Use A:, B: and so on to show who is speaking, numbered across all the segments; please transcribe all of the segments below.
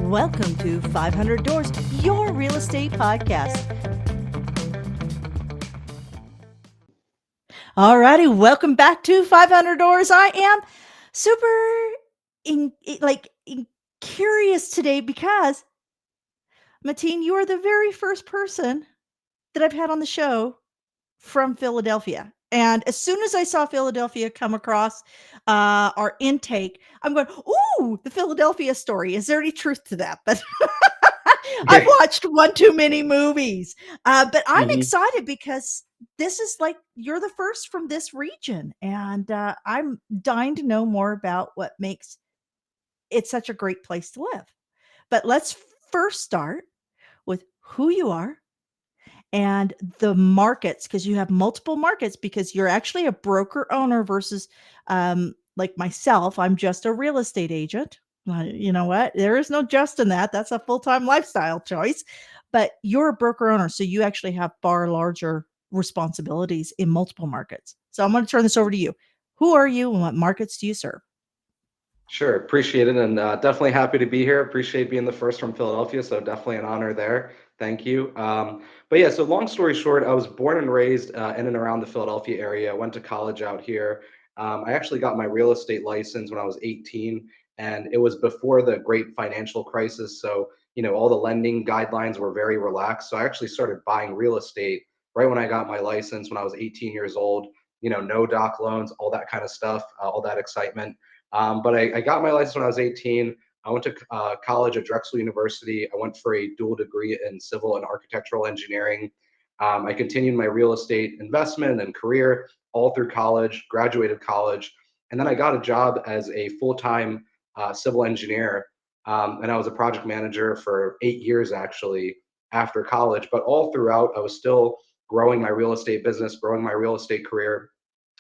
A: Welcome to 500 Doors, your real estate podcast. All righty, welcome back to 500 Doors. I am super curious today because Matin, you are the very first person that I've had on the show from Philadelphia. And as soon as I saw Philadelphia come across our intake, I'm going, ooh, the Philadelphia story. Is there any truth to that? But I've watched one too many movies. But I'm
B: Mhm.
A: excited because this is like you're the first from this region. And I'm dying to know more about what makes it such a great place to live. But let's first start with who you are and the markets, because you have multiple markets, because you're actually a broker owner versus like myself. I'm just a real estate agent. You know what, there is no just in that. That's a full-time lifestyle choice. But you're a broker owner, so you actually have far larger responsibilities in multiple markets. So I'm going to turn this over to you. Who are you and what markets do you serve?
B: Sure, appreciate it, and definitely happy to be here. Appreciate being the first from Philadelphia, so definitely an honor there. Thank you. But yeah, so long story short, I was born and raised in and around the Philadelphia area. I went to college out here. I actually got my real estate license when I was 18, and it was before the great financial crisis. So, all the lending guidelines were very relaxed. So I actually started buying real estate right when I got my license when I was 18 years old. No doc loans, all that kind of stuff, all that excitement. But I got my license when I was 18. I went to college at Drexel University. I went for a dual degree in civil and architectural engineering. I continued my real estate investment and career all through college, graduated college, and then I got a job as a full-time civil engineer. And I was a project manager for 8 years actually after college. But all throughout, I was still growing my real estate business, growing my real estate career.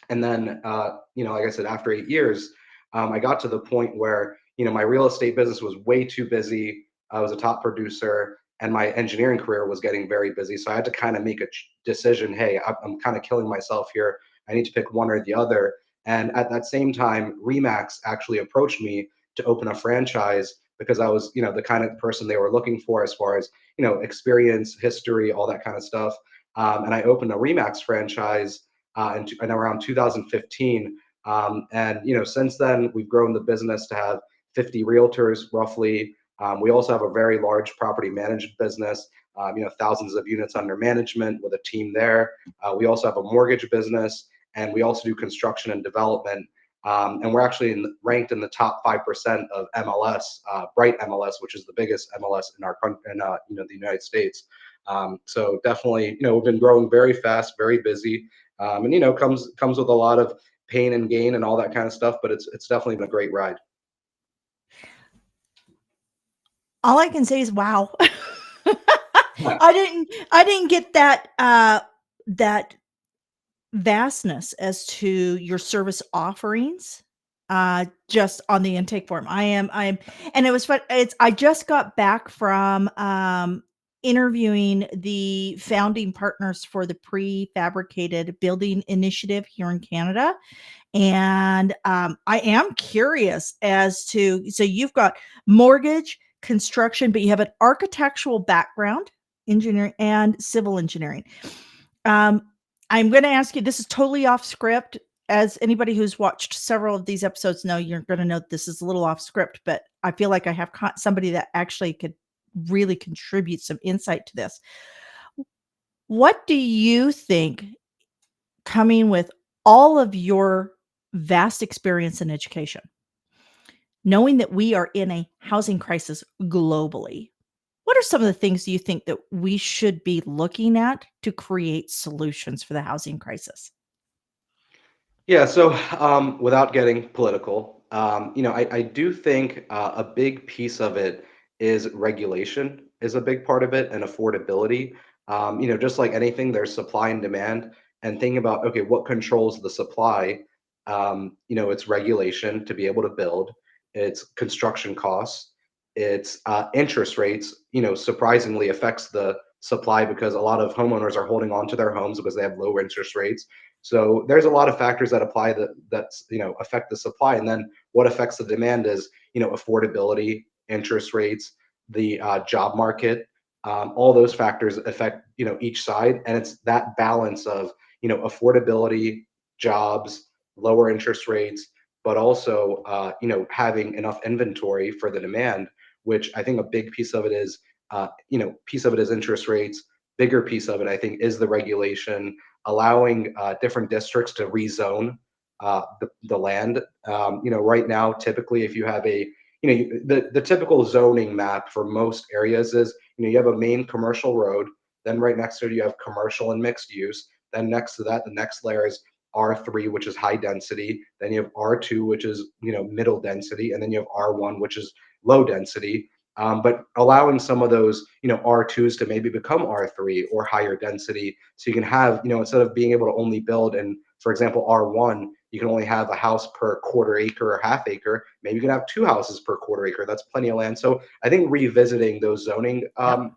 B: And then, like I said, after 8 years, I got to the point where, my real estate business was way too busy. I was a top producer and my engineering career was getting very busy. So I had to kind of make a decision. Hey, I'm kind of killing myself here. I need to pick one or the other. And at that same time, Remax actually approached me to open a franchise because I was, the kind of person they were looking for as far as, experience, history, all that kind of stuff. And I opened a Remax franchise in around 2015. And since then we've grown the business to have 50 realtors roughly. We also have a very large property management business. Thousands of units under management with a team there. We also have a mortgage business, and we also do construction and development. And we're actually ranked in the top 5% of MLS, Bright MLS, which is the biggest MLS in our country, in the United States. So definitely, we've been growing very fast, very busy, and comes with a lot of pain and gain and all that kind of stuff. But it's definitely been a great ride.
A: All I can say is wow.
B: Yeah.
A: I didn't get that vastness as to your service offerings just on the intake form. I am and it was fun. It's I just got back from interviewing the founding partners for the prefabricated building initiative here in Canada. And I am curious as to, so you've got mortgage, construction, but you have an architectural background, engineering and civil engineering. Um, I'm going to ask you, this is totally off script. As anybody who's watched several of these episodes know, you're going to know this is a little off script, but I feel like I have somebody that actually could really contribute some insight to this. What do you think, coming with all of your vast experience in education, knowing that we are in a housing crisis globally, what are some of the things you think that we should be looking at to create solutions for the housing crisis?
B: Yeah, so without getting political, I do think a big piece of it is regulation is a big part of it, and affordability. Just like anything, there's supply and demand, and thinking about, okay, what controls the supply? It's regulation to be able to build, it's construction costs, it's interest rates. Surprisingly affects the supply because a lot of homeowners are holding on to their homes because they have lower interest rates. So there's a lot of factors that apply that affect the supply, and then what affects the demand is affordability. interest rates, the job market. All those factors affect each side, and it's that balance of affordability, jobs, lower interest rates, but also having enough inventory for the demand. Which I think a big piece of it is piece of it is interest rates. Bigger piece of it, I think, is the regulation allowing different districts to rezone the land. Right now, typically, if you have the typical zoning map for most areas is, you have a main commercial road, then right next to it, you have commercial and mixed use. Then next to that, the next layer is R3, which is high density. Then you have R2, which is, middle density. And then you have R1, which is low density. But allowing some of those, R2s to maybe become R3 or higher density. So you can have, instead of being able to only build in, for example, R1, you can only have a house per quarter acre or half acre. Maybe you can have two houses per quarter acre. That's plenty of land. So I think revisiting those zoning
A: Yep.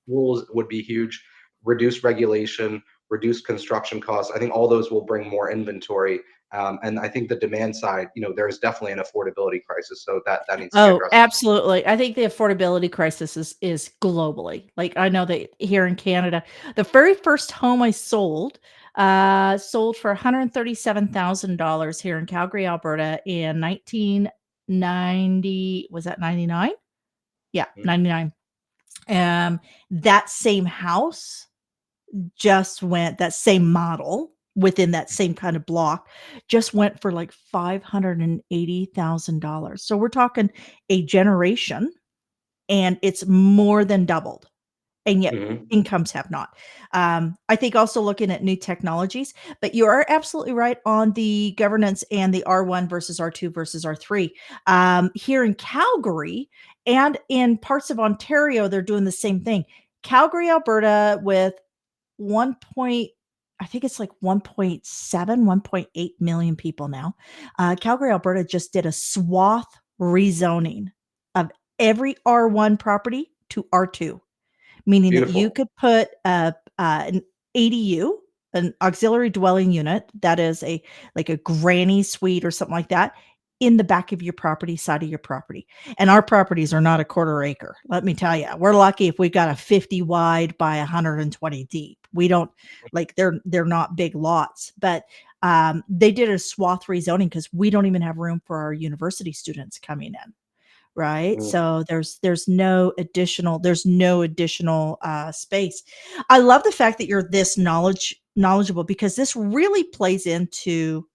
B: rules would be huge. Reduce regulation, reduce construction costs. I think all those will bring more inventory. And I think the demand side, there is definitely an affordability crisis. So that needs to be
A: Oh,
B: addressed.
A: absolutely. I think the affordability crisis is globally. Like, I know that here in Canada, the very first home I sold for $137,000 here in Calgary, Alberta in 1990. Was that 99? Yeah,
B: Mhm.
A: 99. That same house just went that same model within that same kind of block just went for like $580,000. So we're talking a generation, and it's more than doubled, and yet
B: Mhm.
A: incomes have not. I think also looking at new technologies, but you are absolutely right on the governance and the R1 versus R2 versus R3. Here in Calgary and in parts of Ontario, they're doing the same thing. Calgary, Alberta, with 1 point I think it's like 1.7, 1.8 million people now. Calgary, Alberta just did a swath rezoning of every R1 property to R2, meaning that you
B: Beautiful.
A: could put an ADU, an auxiliary dwelling unit, that is a like a granny suite or something like that, in the back of your property, side of your property. And our properties are not a quarter acre. Let me tell you, we're lucky if we got a 50 wide by 120 deep. We don't like they're not big lots, but they did a swath rezoning because we don't even have room for our university students coming in. Right?
B: Mm.
A: So there's no additional, space. I love the fact that you're this knowledgeable, because this really plays into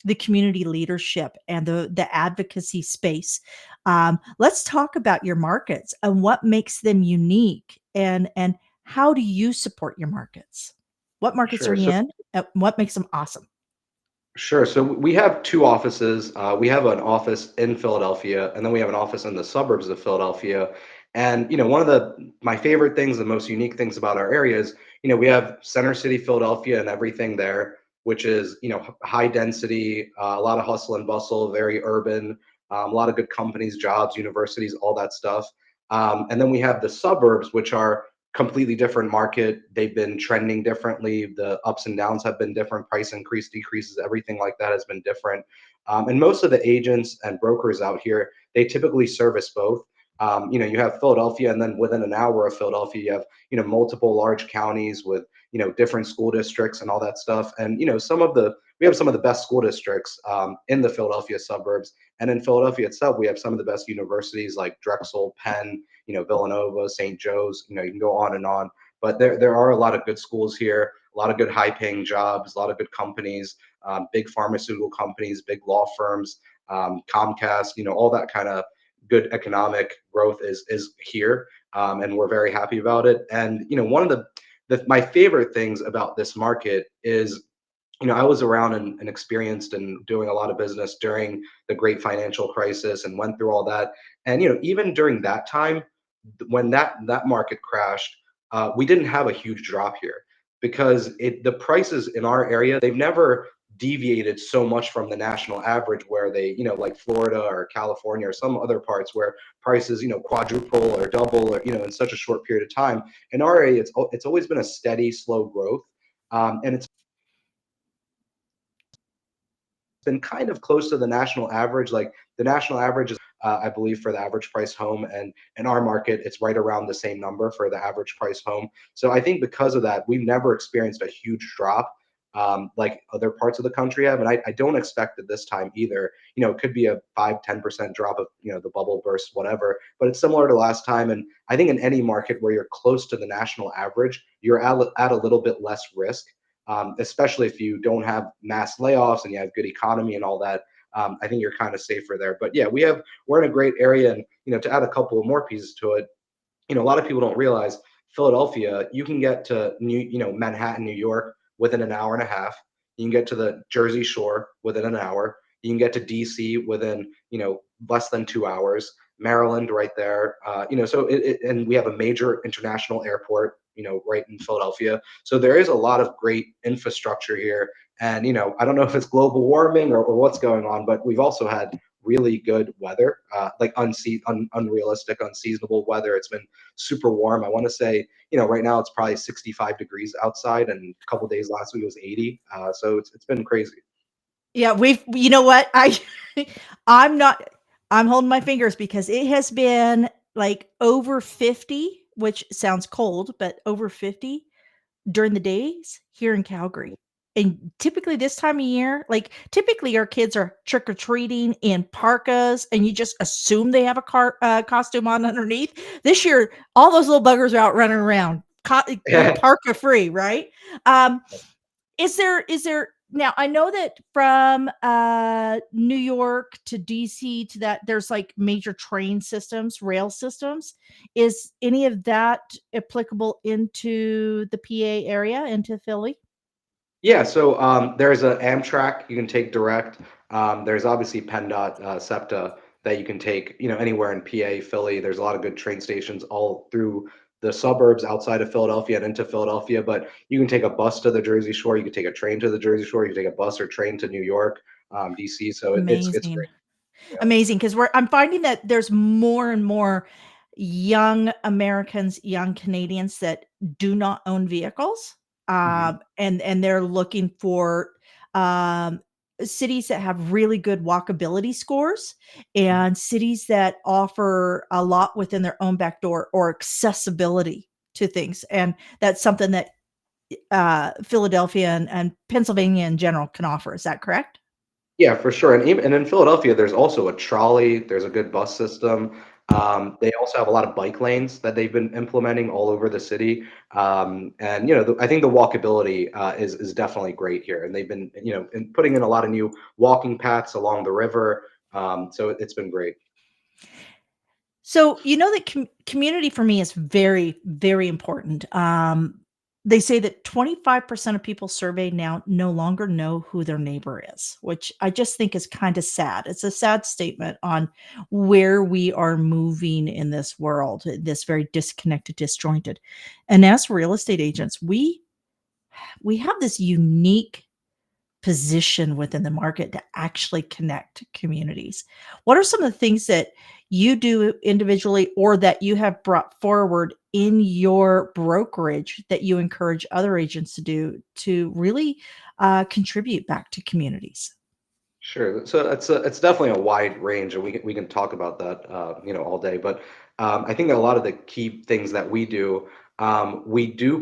A: the community leadership and the advocacy space. Let's talk about your markets and what makes them unique, and how do you support your markets? What markets are
B: Sure.
A: you
B: So
A: in? What makes them awesome?
B: Sure. So we have two offices. We have an office in Philadelphia, and then we have an office in the suburbs of Philadelphia. And one of my favorite things, the most unique things about our area is, we have Center City, Philadelphia, and everything there, which is high density, a lot of hustle and bustle, very urban, a lot of good companies, jobs, universities, all that stuff. And then we have the suburbs, which are completely different market. They've been trending differently. The ups and downs have been different. Price increase, decreases, everything like that has been different. And most of the agents and brokers out here, they typically service both. You have Philadelphia, and then within an hour of Philadelphia, you have multiple large counties with different school districts and all that stuff. And we have some of the best school districts in the Philadelphia suburbs, and in Philadelphia itself, we have some of the best universities like Drexel, Penn, Villanova, St. Joe's, you can go on and on. But there are a lot of good schools here, a lot of good high paying jobs, a lot of good companies, big pharmaceutical companies, big law firms, Comcast, all that kind of good economic growth is here. And we're very happy about it. And, one of my favorite things about this market is, I was around and experienced and doing a lot of business during the great financial crisis and went through all that. And even during that time, when that market crashed, we didn't have a huge drop here because the prices in our area, they've never deviated so much from the national average, where they, like Florida or California or some other parts where prices, quadruple or double, or in such a short period of time. In our area, it's always been a steady, slow growth. And it's been kind of close to the national average. Like the national average is I believe, for the average price home. And in our market, it's right around the same number for the average price home. So I think because of that, we've never experienced a huge drop like other parts of the country have. And I don't expect it this time either. It could be a 5-10% drop of, the bubble burst, whatever, but it's similar to last time. And I think in any market where you're close to the national average, you're at a little bit less risk, especially if you don't have mass layoffs and you have good economy and all that. I think you're kind of safer there. But yeah, we're in a great area, and to add a couple of more pieces to it, a lot of people don't realize Philadelphia, you can get to Manhattan, New York within an hour and a half. You can get to the Jersey Shore within an hour. You can get to DC within, less than 2 hours. Maryland right there. So and we have a major international airport, right in Philadelphia. So there is a lot of great infrastructure here. And, I don't know if it's global warming or what's going on, but we've also had really good weather, like unrealistic, unseasonable weather. It's been super warm. I want to say, right now it's probably 65 degrees outside, and a couple days last week it was 80. So it's been crazy.
A: Yeah, you know what? I'm not, I'm holding my fingers because it has been like over 50, which sounds cold, but over 50 during the days here in Calgary. And typically this time of year, like typically our kids are trick or treating in parkas, and you just assume they have a costume on underneath. This year, all those little buggers are out running around, parka free, right? Um, is there now, I know that from New York to DC to that there's like major train systems, rail systems. Is any of that applicable into the PA area, into Philly?
B: Yeah, so there's an Amtrak you can take direct. There's obviously PennDOT, SEPTA that you can take, anywhere in PA, Philly. There's a lot of good train stations all through the suburbs outside of Philadelphia and into Philadelphia. But you can take a bus to the Jersey Shore. You can take a train to the Jersey Shore. You can take a bus or train to New York, DC. So it's
A: Amazing.
B: great. Yeah.
A: Amazing, because I'm finding that there's more and more young Americans, young Canadians that do not own vehicles,
B: Mhm.
A: and they're looking for, um, cities that have really good walkability scores,
B: Mhm.
A: and cities that offer a lot within their own back door, or accessibility to things, and that's something that, Philadelphia and Pennsylvania in general can offer. Is that correct?
B: Yeah, for sure. And in Philadelphia, there's also a trolley. There's a good bus system. They also have a lot of bike lanes that they've been implementing all over the city. And I think the walkability is definitely great here. And they've been putting in a lot of new walking paths along the river. So it's been great.
A: So, you know that community for me is very, very important. They say that 25% of people surveyed now no longer know who their neighbor is, which I just think is kind of sad. It's a sad statement on where we are moving in this world, this very disconnected, disjointed. And as real estate agents, we have this unique position within the market to actually connect communities. What are some of the things that you do individually, or that you have brought forward in your brokerage, that you encourage other agents to do to really contribute back to communities?
B: Sure. So it's definitely a wide range, and we can talk about that all day. But I think that a lot of the key things that we do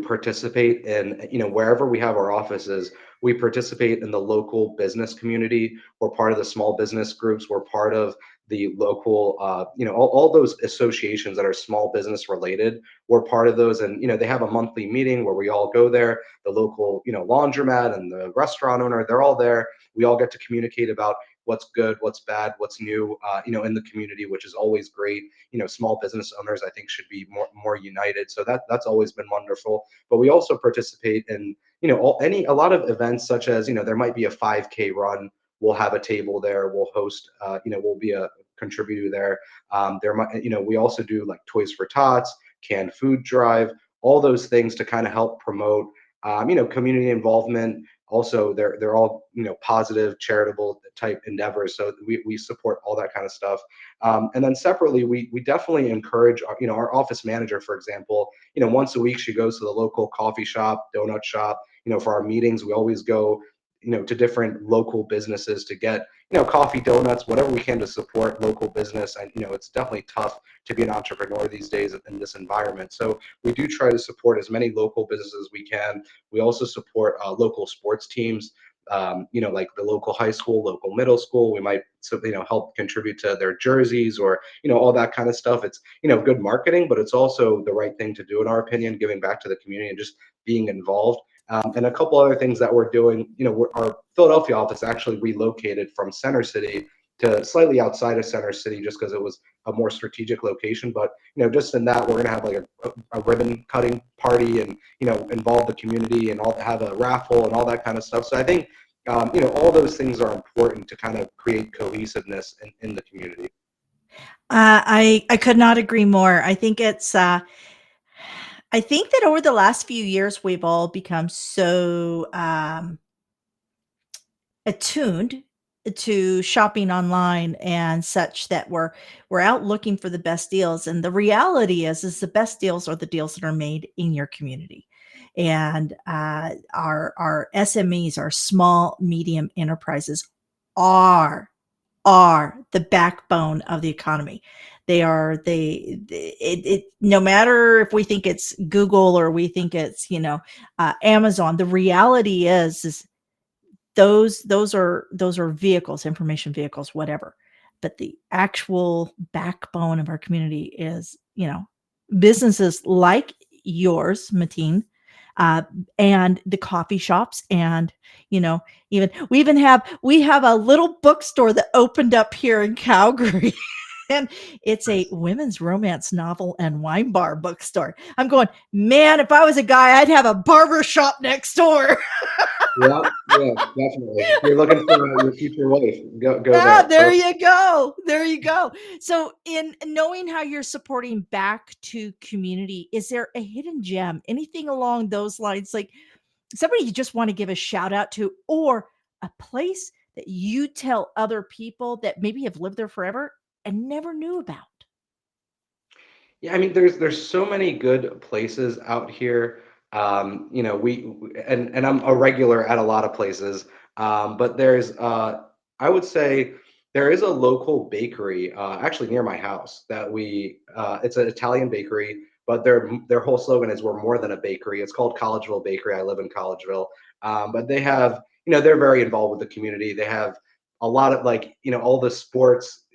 B: participate in, wherever we have our offices. We participate in the local business community. We're part of the small business groups. We're part of the local, all those associations that are small business related. We're part of those, and they have a monthly meeting where we all go there. The local, laundromat and the restaurant owner, they're all there. We all get to communicate about what's good, what's bad, what's new, in the community, which is always great. Small business owners, I think, should be more united. So that's always been wonderful. But we also participate in, a lot of events, such as, there might be a 5K run. We'll have a table there. We'll host, we'll be a contributor there. There might, we also do like Toys for Tots, canned food drive, all those things to kind of help promote, community involvement. Also, they're all positive, charitable type endeavors. So we support all that kind of stuff. And then separately, we definitely encourage our office manager, for example. Once a week she goes to the local coffee shop, donut shop. For our meetings, we always go. to different local businesses to get, coffee, donuts, whatever we can to support local business. And, it's definitely tough to be an entrepreneur these days in this environment. So we do try to support as many local businesses as we can. We also support local sports teams. Like the local high school, local middle school. We might, so, help contribute to their jerseys or, all that kind of stuff. It's, good marketing, but it's also the right thing to do, in our opinion, giving back to the community and just being involved. And a couple other things that we're doing, our Philadelphia office actually relocated from Center City to slightly outside of Center City just because it was a more strategic location. But, just in that, we're going to have like a ribbon cutting party and, involve the community and all have a raffle and all that kind of stuff. So I think, all those things are important to kind of create cohesiveness in the community.
A: I could not agree more. I think that over the last few years, we've all become so attuned to shopping online and such that we're out looking for the best deals. And the reality is the best deals are the deals that are made in your community. And our SMEs, our small medium enterprises, are the backbone of the economy. It no matter if we think it's Google or we think it's Amazon. The reality is those are vehicles, information vehicles, whatever. But the actual backbone of our community is businesses like yours, Mateen, uh, and the coffee shops, and we have a little bookstore that opened up here in Calgary. And it's a
B: Nice.
A: women's romance novel and wine bar bookstore. I'm going, man, if I was a guy, I'd have a barber shop next door.
B: Yeah, yeah, definitely. If you're looking for your future wife, go
A: Ah,
B: there.
A: there you go. There you go. So, in knowing how you're supporting back to community, is there a hidden gem, anything along those lines, like somebody you just want to give a shout out to, or a place that you tell other people that maybe have lived there forever and never knew about?
B: Yeah, I mean, there's so many good places out here. And I'm a regular at a lot of places. But I would say there is a local bakery actually near my house that it's an Italian bakery, but their whole slogan is we're more than a bakery. It's called Collegeville Bakery. I live in Collegeville. But they have, they're very involved with the community. They have a lot of, like, all the sports,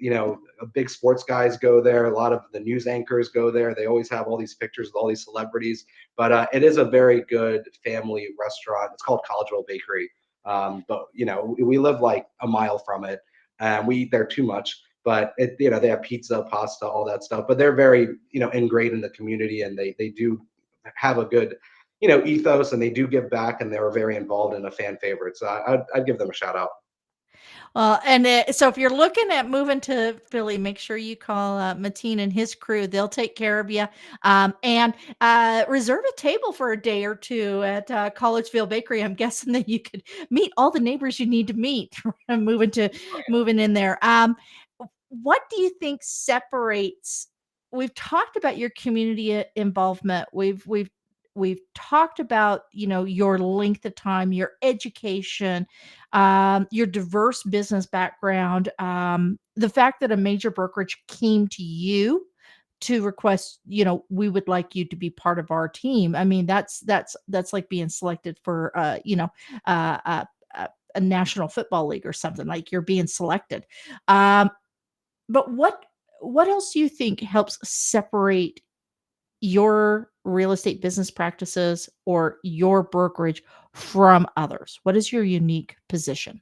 B: big sports guys go there. A lot of the news anchors go there. They always have all these pictures with all these celebrities. But it is a very good family restaurant. It's called Collegeville Bakery. But we live like a mile from it, and we eat there too much. But they have pizza, pasta, all that stuff. But they're very, ingrained in the community, and they do have a good, ethos, and they do give back, and they're very involved in a fan favorite. So I'd give them a shout out.
A: Well, and so if you're looking at moving to Philly, make sure you call Mateen and his crew. They'll take care of you. And reserve a table for a day or two at Collegeville Bakery. I'm guessing that you could meet all the neighbors you need to meet moving in there. What do you think separates? We've talked about your community involvement. We've talked about your length of time, your education, your diverse business background, the fact that a major brokerage came to you to request, we would like you to be part of our team. I mean, that's like being selected for uh, uh, a national football league or something. Like, you're being selected. um but what else do you think helps separate your real estate business practices or your brokerage from others? What is your unique position?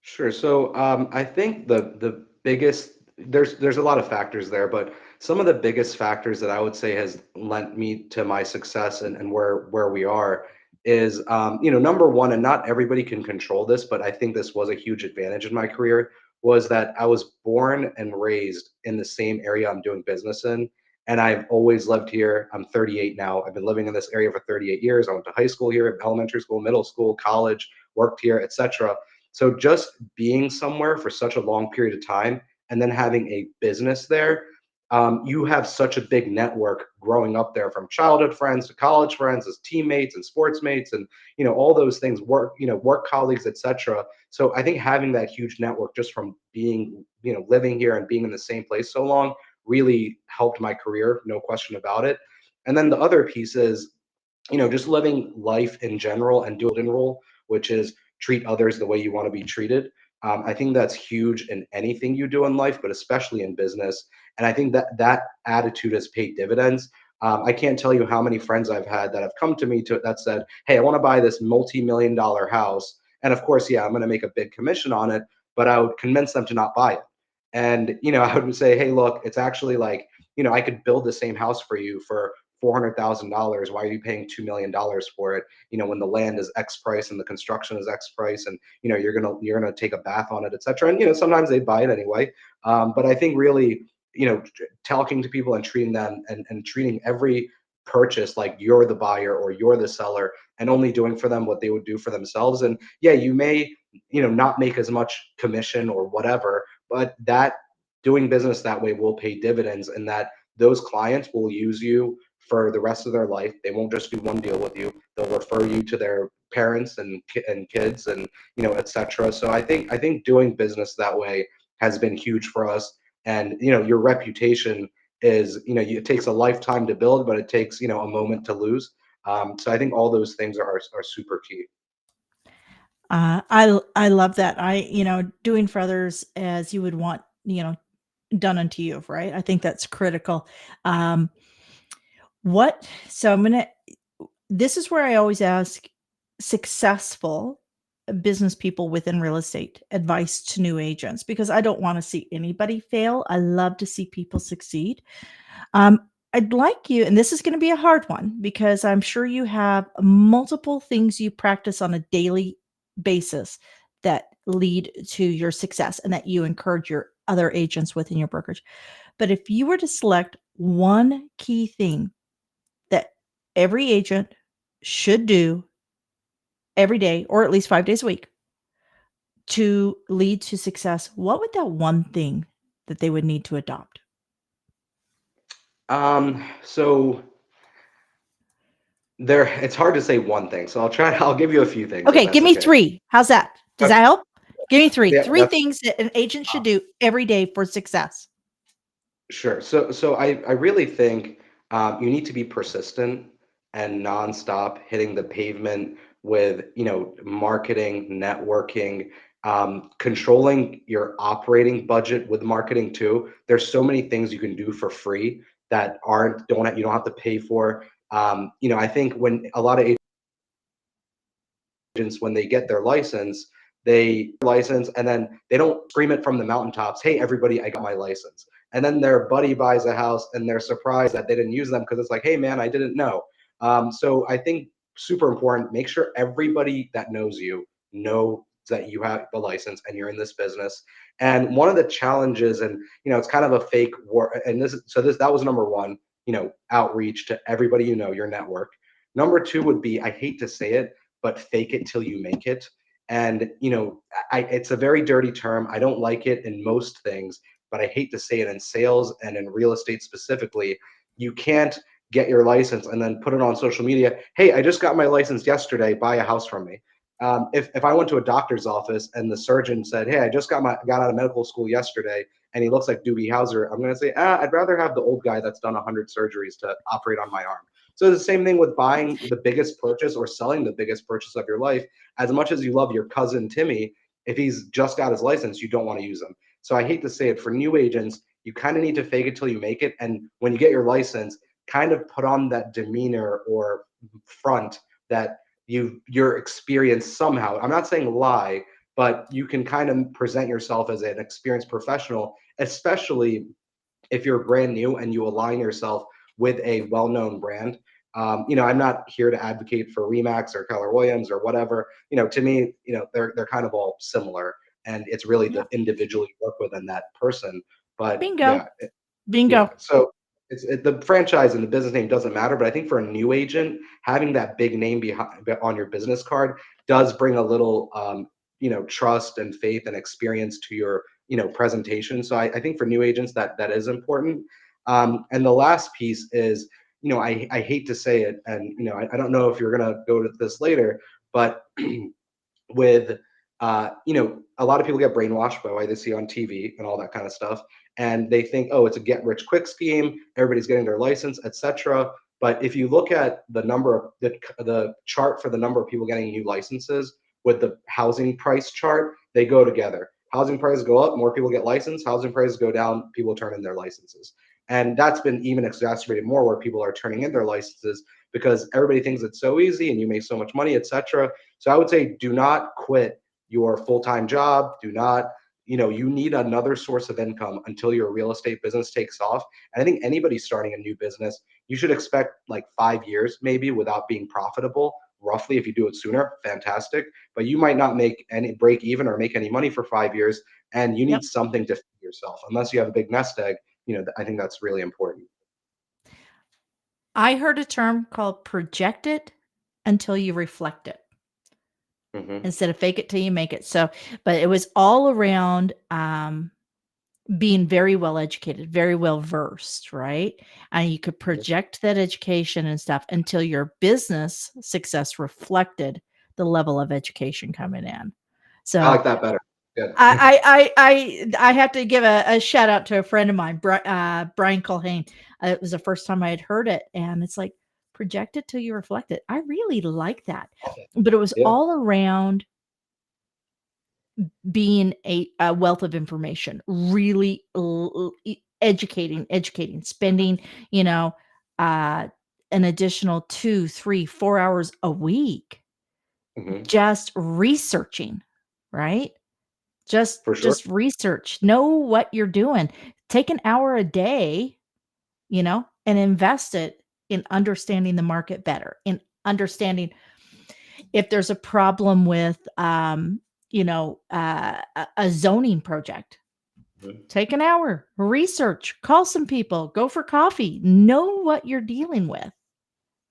B: Sure. So I think the biggest, there's a lot of factors there, but some of the biggest factors that I would say has lent me to my success and where we are is, number one, and not everybody can control this, but I think this was a huge advantage in my career, was that I was born and raised in the same area I'm doing business in. And I've always lived here. I'm 38 now. I've been living in this area for 38 years. I went to high school here, elementary school, middle school, college, worked here, etc. So just being somewhere for such a long period of time and then having a business there, you have such a big network growing up there, from childhood friends to college friends, as teammates and sports mates, and all those things, work work colleagues, etc. So I think having that huge network just from being living here and being in the same place so long really helped my career, no question about it. And then the other piece is, just living life in general and do golden rule, which is treat others the way you want to be treated. I think that's huge in anything you do in life, but especially in business. And I think that that attitude has paid dividends. I can't tell you how many friends I've had that have come to me that said, "Hey, I want to buy this multi-million-dollar house," and of course, yeah, I'm going to make a big commission on it, but I would convince them to not buy it. And I would say, "Hey, look, it's actually like, I could build the same house for you for $400,000. Why are you paying $2 million for it? When the land is X price and the construction is X price, and you're gonna take a bath on it, etc." And sometimes they buy it anyway. But I think really, talking to people and treating them, and treating every purchase like you're the buyer or you're the seller, and only doing for them what they would do for themselves. And yeah, you may not make as much commission or whatever, but that doing business that way will pay dividends, and that those clients will use you for the rest of their life. They won't just do one deal with you. They'll refer you to their parents and kids, and etc. So I think doing business that way has been huge for us. And your reputation is, it takes a lifetime to build, but it takes a moment to lose. So I think all those things are super key.
A: I love that. Doing for others as you would want, done unto you, right? I think that's critical. Um, what so I'm gonna this is where I always ask successful business people within real estate advice to new agents, because I don't want to see anybody fail. I love to see people succeed. Um, I'd like you, and this is going to be a hard one because I'm sure you have multiple things you practice on a daily basis that lead to your success and that you encourage your other agents within your brokerage. But if you were to select one key thing that every agent should do every day, or at least 5 days a week, to lead to success, what would that one thing that they would need to adopt?
B: So it's hard to say one thing. So I'll give you a few things if
A: Okay, give
B: that's
A: me
B: okay.
A: 3. How's that? Does
B: Okay.
A: that help? Give me 3.
B: Yeah,
A: 3 things that an agent should do every day for success.
B: sure. So I really think you need to be persistent and nonstop hitting the pavement with marketing, networking, controlling your operating budget with marketing too. There's so many things you can do for free that aren't don't you don't have to pay for. I think when a lot of agents, when they get their license, and then they don't scream it from the mountaintops, "Hey everybody, I got my license." And then their buddy buys a house and they're surprised that they didn't use them, because it's like, "Hey man, I didn't know." So I think super important, make sure everybody that knows you know that you have the license and you're in this business. And one of the challenges, and it's kind of a fake war, and this that was number one, outreach to everybody, your network. Number two would be, I hate to say it, but fake it till you make it. And it's a very dirty term. I don't like it in most things, but I hate to say it in sales and in real estate specifically. You can't get your license and then put it on social media. "Hey, I just got my license yesterday. Buy a house from me." If I went to a doctor's office and the surgeon said, "Hey, I just got out of medical school yesterday, and he looks like Doogie Howser," I'm going to say, I'd rather have the old guy that's done 100 surgeries to operate on my arm. So the same thing with buying the biggest purchase or selling the biggest purchase of your life. As much as you love your cousin Timmy, if he's just got his license, you don't want to use him. So I hate to say it, for new agents, you kind of need to fake it till you make it. And when you get your license, kind of put on that demeanor or front that you're experienced somehow. I'm not saying lie, but you can kind of present yourself as an experienced professional, especially if you're brand new and you align yourself with a well-known brand. I'm not here to advocate for Remax or Keller Williams or whatever. To me, they're kind of all similar, and it's really the
A: Yeah.
B: individual you work with and that person. But
A: Bingo.
B: yeah, yeah.
A: Bingo.
B: So the franchise and the business name doesn't matter, but I think for a new agent, having that big name behind on your business card does bring a little, trust and faith and experience to your, presentation. So I think for new agents that is important. And the last piece is, I hate to say it, and I don't know if you're gonna go to this later, but with a lot of people get brainwashed by what they see on TV and all that kind of stuff, and they think, oh, it's a get rich quick scheme, everybody's getting their license, etc. But if you look at the number of the chart for the number of people getting new licenses with the housing price chart, they go together. Housing prices go up, more people get licensed. Housing prices go down, people turn in their licenses. And that's been even exacerbated more, where people are turning in their licenses because everybody thinks it's so easy and you make so much money, etc. So I would say, do not quit your full-time job. Do not, you need another source of income until your real estate business takes off. And I think anybody starting a new business, you should expect like 5 years maybe without being profitable. Roughly, if you do it sooner, fantastic. But you might not make any break even or make any money for 5 years, and you need
A: Yep.
B: something to feed yourself. Unless you have a big nest egg, I think that's really important.
A: I heard a term called project it until you reflect it
B: Hmm.
A: instead of fake it till you make it. So, but it was all around being very well educated, very well versed, right? And you could project that education and stuff until your business success reflected the level of education coming in.
B: I
A: So
B: like that better. Good.
A: I have to give a shout out to a friend of mine, Brian Culhane. It was the first time I had heard it, and it's like, project it till you reflect it. I really like that, but it was
B: Yeah.
A: all around being a wealth of information, really educating, spending, you know, uh, an additional 2, 3, 4 hours a week
B: Hmm.
A: just researching, right?
B: For sure.
A: Just research, know what you're doing. Take an hour a day, and invest it in understanding the market better, in understanding if there's a problem with, a zoning project.
B: Mhm.
A: Take an hour, research, call some people, go for coffee, know what you're dealing with.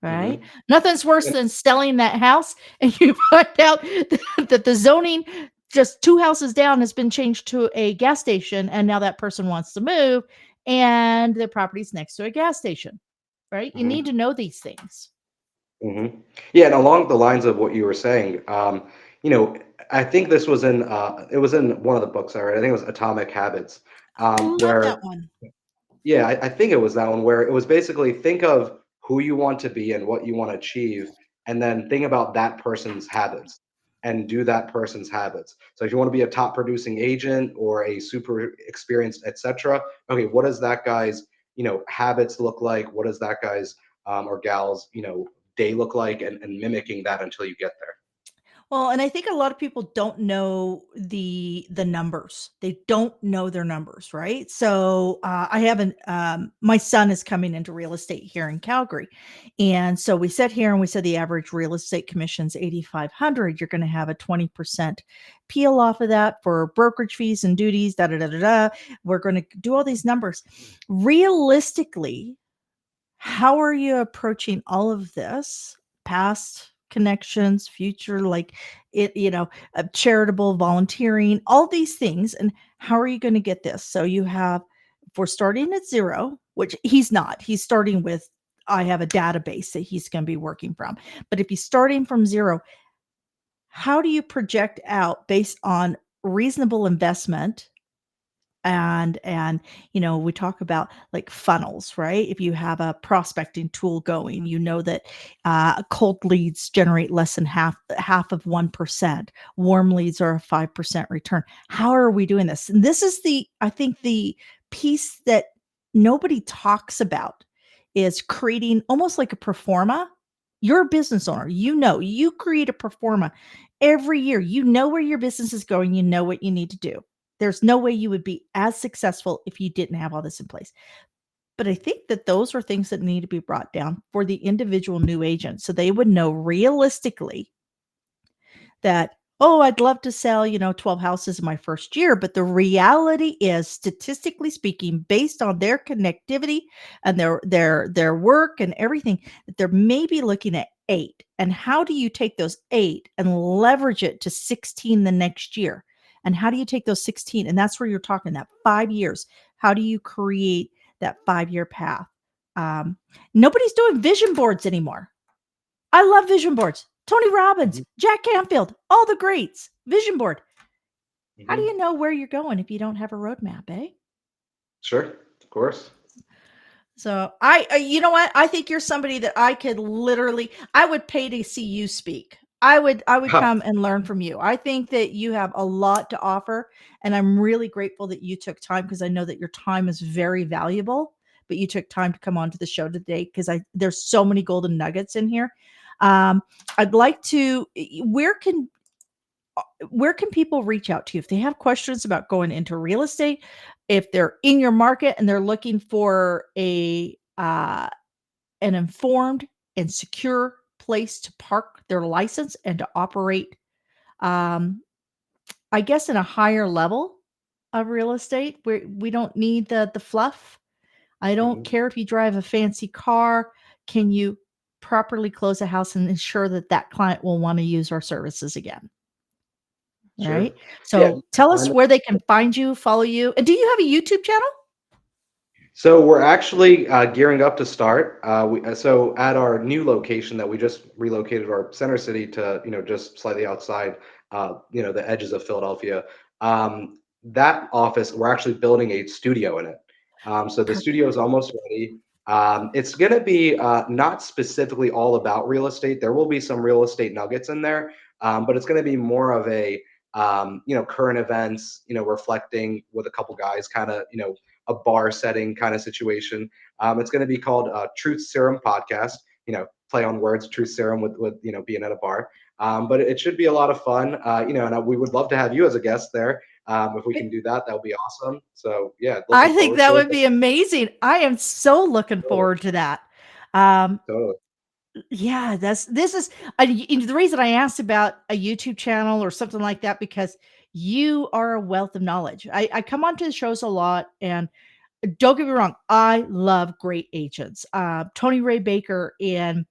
A: Right?
B: Mhm.
A: Nothing's worse
B: And
A: than selling that house and you find out that the zoning just 2 houses down has been changed to a gas station, and now that person wants to move, and the property's next to a gas station, right? You need
B: mhm,
A: to know these things.
B: mhm. Yeah, and along the lines of what you were saying, you know, I think this was in it was in one of the books I read. I think it was Atomic Habits,
A: Love that
B: where
A: one.
B: yeah, I think it was that one where it was basically think of who you want to be and what you want to achieve, and then think about that person's habits and do that person's habits. So if you want to be a top producing agent or a super experienced, etc., okay, what does that guy's habits look like? What does that guy's or gal's day look like? And mimicking that until you get there.
A: Well, and I think a lot of people don't know the numbers. They don't know their numbers, right? So I haven't. My son is coming into real estate here in Calgary, and so we sat here and we said the average real estate commission's 8,500. You're going to have a 20% peel off of that for brokerage fees and duties. Da da da da da. We're going to do all these numbers. Realistically, how are you approaching all of this? Past connections, future, like charitable volunteering, all these things. And how are you going to get this? So you have, if we're starting at zero, which he's not, he's starting with, I have a database that he's going to be working from. But if he's starting from zero, how do you project out based on reasonable investment, and we talk about like funnels, right? If you have a prospecting tool going, that cold leads generate less than half of 1%, warm leads are a 5% return. How are we doing this? And this is the, I think, the piece that nobody talks about, is creating almost like a pro forma. You're a business owner, you create a pro forma every year. You know where your business is going, you know what you need to do. There's no way you would be as successful if you didn't have all this in place. But I think that those are things that need to be brought down for the individual new agent, so they would know realistically that, oh, I'd love to sell, 12 houses in my first year. But the reality is, statistically speaking, based on their connectivity and their work and everything, that they're maybe looking at 8. And how do you take those 8 and leverage it to 16 the next year? And how do you take those 16? And that's where you're talking that 5 years. How do you create that 5-year path. Nobody's doing vision boards anymore. I love vision boards. Tony Robbins,
B: Mhm.
A: Jack Canfield, all the greats. Vision board. How do
B: Mhm.
A: you know where you're going if you don't have a roadmap, eh?
B: Sure, of course.
A: So you know what? I think you're somebody that I would pay to see you speak. I would come and learn from you. I think that you have a lot to offer, and I'm really grateful that you took time because I know that your time is very valuable. But you took time to come onto the show today because there's so many golden nuggets in here. I'd like to. Where can people reach out to you if they have questions about going into real estate, if they're in your market and they're looking for an informed and secure place to park their license and to operate, um, I guess, in a higher level of real estate where we don't need the fluff. I don't
B: Mhm.
A: care if you drive a fancy car. Can you properly close a house and ensure that that client will want to use our services again?
B: Sure.
A: Right?
B: Yeah.
A: So tell us
B: I'm
A: where they can find you, follow you. And do you have a YouTube channel?
B: So we're actually gearing up to start. So at our new location that we just relocated our center city to, just slightly outside, the edges of Philadelphia. That office, we're actually building a studio in it. So the studio is
A: Perfect.
B: almost ready. It's going to be not specifically all about real estate. There will be some real estate nuggets in there, but it's going to be more of a, current events, reflecting with a couple guys, kind of, a bar setting kind of situation. It's going to be called Truth Serum Podcast. Play on words, Truth Serum with being at a bar. But it should be a lot of fun. And we would love to have you as a guest there. If we can do that, that would be awesome. So yeah, looking
A: I think
B: forward
A: that
B: to it.
A: would be amazing. I am so looking
B: Totally,
A: forward to that. Um,
B: totally.
A: yeah, this is the reason I asked about a YouTube channel or something like that because you are a wealth of knowledge. I come onto the shows a lot, and don't get me wrong, I love great agents. Tony Ray Baker in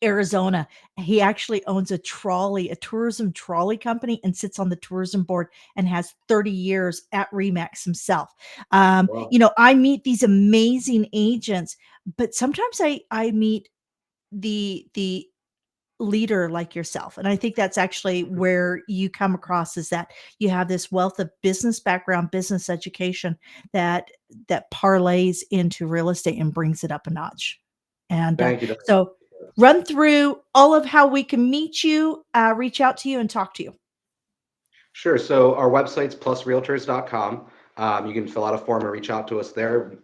A: Arizona, he actually owns a tourism trolley company, and sits on the tourism board and has 30 years at Remax himself.
B: Wow.
A: I meet these amazing agents, but sometimes I meet the leader like yourself, and I think that's actually where you come across, is that you have this wealth of business background, business education that parlays into real estate and brings it up a notch. And
B: Thank you.
A: so run through all of how we can meet you, reach out to you, and talk to you.
B: Sure. So our website's plusrealtors.com. You can fill out a form and reach out to us there,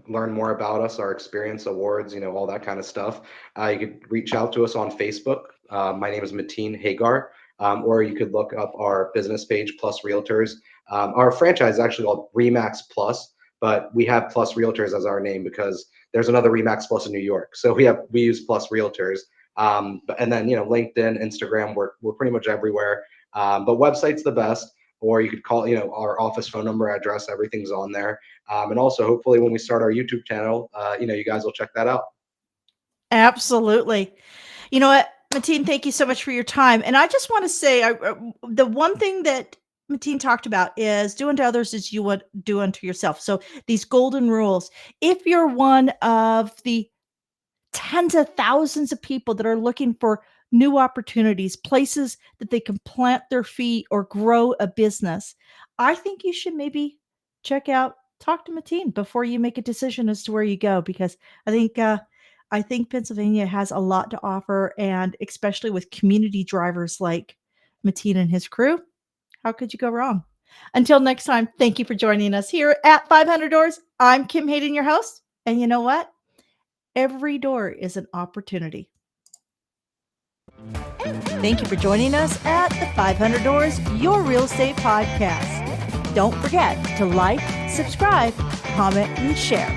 B: learn more about us, our experience, awards, all that kind of stuff. You could reach out to us on Facebook. My name is Matin Hagar. Or you could look up our business page, Plus Realtors. Our franchise is actually called Remax Plus, but we have Plus Realtors as our name because there's another Remax Plus in New York. So we use Plus Realtors. And then, LinkedIn, Instagram, we're pretty much everywhere. But website's the best, or you could call, our office phone number, address, everything's on there. And also, hopefully, when we start our YouTube channel, you guys will check that out.
A: Absolutely. You know what, Mateen, thank you so much for your time. And I just want to say, the one thing that Mateen talked about is do unto others as you would do unto yourself. So these golden rules, if you're one of the tens of thousands of people that are looking for new opportunities, places that they can plant their feet or grow a business, I think you should maybe talk to Mateen before you make a decision as to where you go, because I think I think Pennsylvania has a lot to offer, and especially with community drivers like Mateen and his crew, how could you go wrong? Until next time, thank you for joining us here at 500 Doors. I'm Kim Hayden, your host, and you know what? Every door is an opportunity. Thank you for joining us at the 500 Doors, your real estate podcast. Don't forget to like, subscribe, comment, and share.